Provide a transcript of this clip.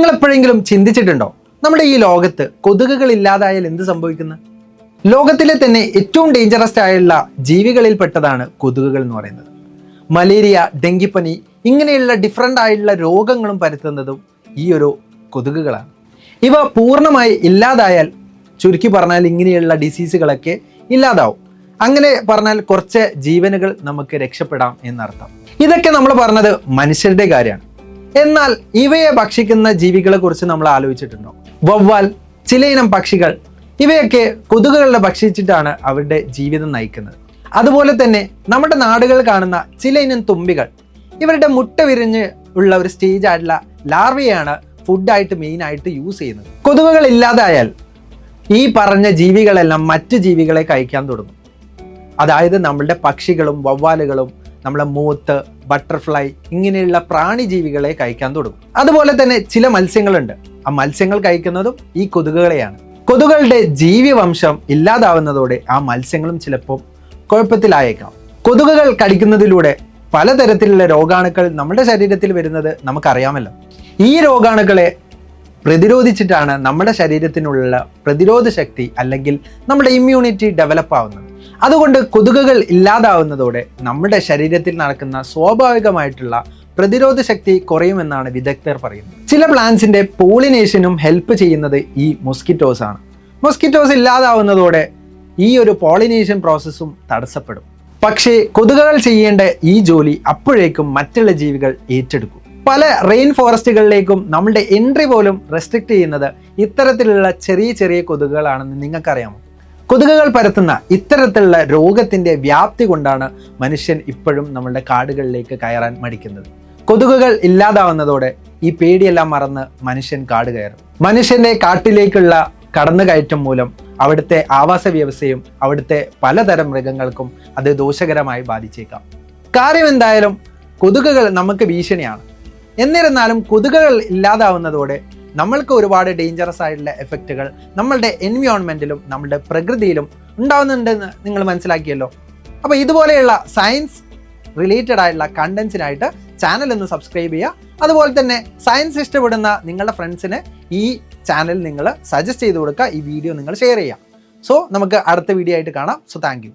നിങ്ങൾ എപ്പോഴെങ്കിലും ചിന്തിച്ചിട്ടുണ്ടോ നമ്മുടെ ഈ ലോകത്ത് കൊതുകുകൾ ഇല്ലാതായാൽ എന്ത് സംഭവിക്കുന്നു? ലോകത്തിലെ തന്നെ ഏറ്റവും ഡേഞ്ചറസ് ആയുള്ള ജീവികളിൽ പെട്ടതാണ് കൊതുകുകൾ എന്ന് പറയുന്നത്. മലേറിയ, ഡെങ്കിപ്പനി ഇങ്ങനെയുള്ള ഡിഫറെൻ്റ് ആയിട്ടുള്ള രോഗങ്ങളും പരത്തുന്നതും ഈ ഒരു കൊതുകുകളാണ്. ഇവ പൂർണ്ണമായി ഇല്ലാതായാൽ ചുരുക്കി പറഞ്ഞാൽ ഇങ്ങനെയുള്ള ഡിസീസുകളൊക്കെ ഇല്ലാതാവും. അങ്ങനെ പറഞ്ഞാൽ കുറച്ച് ജീവനുകൾ നമുക്ക് രക്ഷപ്പെടാം എന്നർത്ഥം. ഇതൊക്കെ നമ്മൾ പറഞ്ഞത് മനുഷ്യരുടെ കാര്യമാണ്. എന്നാൽ ഇവയെ ഭക്ഷിക്കുന്ന ജീവികളെ കുറിച്ച് നമ്മൾ ആലോചിച്ചിട്ടുണ്ടോ? വവ്വാൽ, ചിലയിനം പക്ഷികൾ ഇവയൊക്കെ കൊതുകുകളെ ഭക്ഷിച്ചിട്ടാണ് അവരുടെ ജീവിതം നയിക്കുന്നത്. അതുപോലെ തന്നെ നമ്മുടെ നാടുകളിൽ കാണുന്ന ചിലയിനം തുമ്പികൾ ഇവരുടെ മുട്ട വിരിഞ്ഞ് ഉള്ള ഒരു സ്റ്റേജ് ആയിട്ടുള്ള ലാർവയാണ് ഫുഡായിട്ട് മെയിനായിട്ട് യൂസ് ചെയ്യുന്നത്. കൊതുകുകൾ ഇല്ലാതായാൽ ഈ പറഞ്ഞ ജീവികളെല്ലാം മറ്റു ജീവികളെ കഴിക്കാൻ തുടങ്ങും. അതായത് നമ്മളുടെ പക്ഷികളും വവ്വാലുകളും നമ്മളെ മൂത്ത്, ബട്ടർഫ്ലൈ ഇങ്ങനെയുള്ള പ്രാണിജീവികളെ കഴിക്കാൻ തുടങ്ങും. അതുപോലെ തന്നെ ചില മത്സ്യങ്ങളുണ്ട്, ആ മത്സ്യങ്ങൾ കഴിക്കുന്നതും ഈ കൊതുകുകളെയാണ്. കൊതുകുകളുടെ ജീവിവംശം ഇല്ലാതാവുന്നതോടെ ആ മത്സ്യങ്ങളും ചിലപ്പോൾ കുഴപ്പത്തിലായേക്കാം. കൊതുകുകൾ കടിക്കുന്നതിലൂടെ പലതരത്തിലുള്ള രോഗാണുക്കൾ നമ്മുടെ ശരീരത്തിൽ വരുന്നത് നമുക്കറിയാമല്ലോ. ഈ രോഗാണുക്കളെ പ്രതിരോധിച്ചിട്ടാണ് നമ്മുടെ ശരീരത്തിനുള്ള പ്രതിരോധ ശക്തി അല്ലെങ്കിൽ നമ്മുടെ ഇമ്മ്യൂണിറ്റി ഡെവലപ്പ് ആവുന്നത്. അതുകൊണ്ട് കൊതുകുകൾ ഇല്ലാതാവുന്നതോടെ നമ്മുടെ ശരീരത്തിൽ നടക്കുന്ന സ്വാഭാവികമായിട്ടുള്ള പ്രതിരോധ ശക്തി കുറയുമെന്നാണ് വിദഗ്ധർ പറയുന്നത്. ചില പ്ലാന്റ്സിന്റെ പോളിനേഷനും ഹെൽപ്പ് ചെയ്യുന്നത് ഈ മൊസ്കിറ്റോസ് ആണ്. മൊസ്കിറ്റോസ് ഇല്ലാതാവുന്നതോടെ ഈ ഒരു പോളിനേഷൻ പ്രോസസ്സും തടസ്സപ്പെടും. പക്ഷേ കൊതുകുകൾ ചെയ്യേണ്ട ഈ ജോലി അപ്പോഴേക്കും മറ്റുള്ള ജീവികൾ ഏറ്റെടുക്കും. പല റെയിൻ ഫോറസ്റ്റുകളിലേക്കും നമ്മുടെ എൻട്രി പോലും റെസ്ട്രിക്റ്റ് ചെയ്യുന്നത് ഇത്തരത്തിലുള്ള ചെറിയ ചെറിയ കൊതുകുകളാണെന്ന് നിങ്ങൾക്കറിയാമോ? കൊതുകുകൾ പരത്തുന്ന ഇത്തരത്തിലുള്ള രോഗത്തിന്റെ വ്യാപ്തി കൊണ്ടാണ് മനുഷ്യൻ ഇപ്പോഴും നമ്മളുടെ കാടുകളിലേക്ക് കയറാൻ മടിക്കുന്നത്. കൊതുകുകൾ ഇല്ലാതാവുന്നതോടെ ഈ പേടിയെല്ലാം മറന്ന് മനുഷ്യൻ കാട് കയറും. മനുഷ്യന്റെ കാട്ടിലേക്കുള്ള കടന്നുകയറ്റം മൂലം അവിടുത്തെ ആവാസ വ്യവസ്ഥയും അവിടുത്തെ പലതരം മൃഗങ്ങൾക്കും അത് ദോഷകരമായി ബാധിച്ചേക്കാം. കാര്യം എന്തായാലും കൊതുകുകൾ നമുക്ക് ഭീഷണിയാണ്. എന്നിരുന്നാലും കൊതുകുകൾ ഇല്ലാതാവുന്നതോടെ നമ്മൾക്ക് ഒരുപാട് ഡേഞ്ചറസ് ആയിട്ടുള്ള എഫക്റ്റുകൾ നമ്മളുടെ എൻവയോൺമെന്റിലും നമ്മളുടെ പ്രകൃതിയിലും ഉണ്ടാവുന്നുണ്ടെന്ന് നിങ്ങൾ മനസ്സിലാക്കിയല്ലോ. അപ്പോൾ ഇതുപോലെയുള്ള സയൻസ് റിലേറ്റഡ് ആയിട്ടുള്ള കണ്ടന്റ്സിനായിട്ട് ചാനൽ ഒന്ന് സബ്സ്ക്രൈബ് ചെയ്യുക. അതുപോലെ തന്നെ സയൻസ് ഇഷ്ടപ്പെടുന്ന നിങ്ങളുടെ ഫ്രണ്ട്സിന് ഈ ചാനൽ നിങ്ങൾ സജസ്റ്റ് ചെയ്ത് കൊടുക്കുക. ഈ വീഡിയോ നിങ്ങൾ ഷെയർ ചെയ്യുക. സോ നമുക്ക് അടുത്ത വീഡിയോ ആയിട്ട് കാണാം. So thank you.